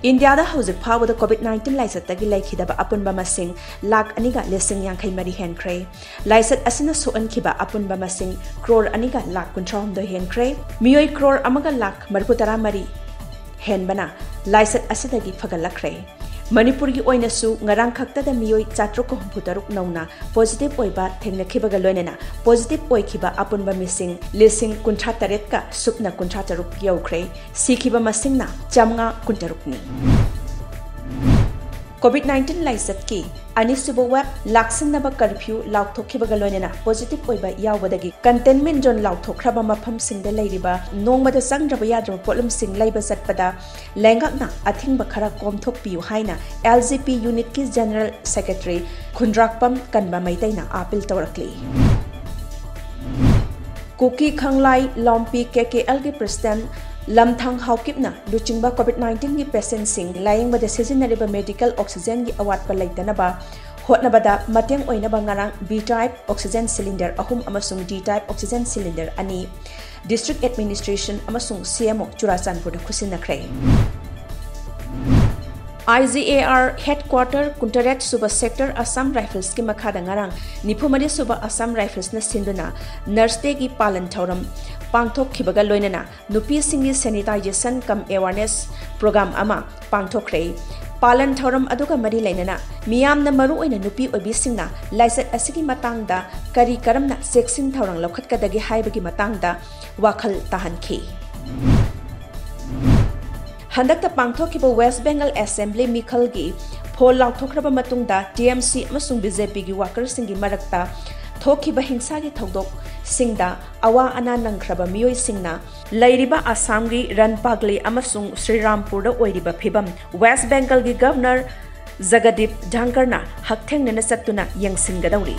India da hauzik phawada COVID-19 laisat tagi laikhidaba apunba masing lakh aniga lesing yankhai mari henkre laisat asina soan khiba apunba masing crore aniga lakh kunthrom do henkre miyoi crore amaga lakh marputara mari henbana laisat asidagi fagalakre Manipuri gi oina su ngarang khakta da miyoi chatrok ko hutaruk nauna positive oiba thengna khibaga loinena positive oikhiba apunba mising lesing kunthra taret ka supna kunthra taruk yaukre sikhiba masingna chamnga kuntaruk ni COVID-19 laisat ki anisubo web laksinaba curfew laukthokibaga loinena positive oiba yawbadagi containment zone laukthokraba mafam singda leiriba nongmada sangraba yadra problem sing leiba satpada lengakna athingba khara komthokpiu haina LGP unit ki general secretary khundrakpam kanba maitaina appeal tawrakli Kuki Khanglai Lompi KKL gi president Lamthang Haukipna Luchingba COVID-19 gi patient sing lying with the seasonary medical oxygen gi awat pa laitanaba hotnabada mateng oinaba ngarang B type oxygen cylinder ahum amasung D type oxygen cylinder ani district administration amasung CMO Churachandpur da khusinakre IGAR headquarter Kuntaret Suba sector Assam Rifles ki makhada ngarang nipumari Suba Assam Rifles na sinduna nurse day gi palan thoram pangthok khibaga loinana nupi singi sanitization kam awareness program ama pangthokre palan thoram aduga mari lainana miyamna maru oina nupi obi singna laisat asigi matangda kari karamna sexin thorang lokhat kadagi haibagi matangda wakhal tahanki Handakta pangthokiba West Bengal Assembly Mikhalgi phol laukthraba matungda TMC amasung BJP gi workers singi marakta thokiba hingsa gi thodok singda awa ana nangkhraba miyoi singna lairiba Assam gi Ranpagli amasung Srirampur da oiriba phibam West Bengal gi governor Jagadip Dhankarna haktheng nana satuna yangsingadawri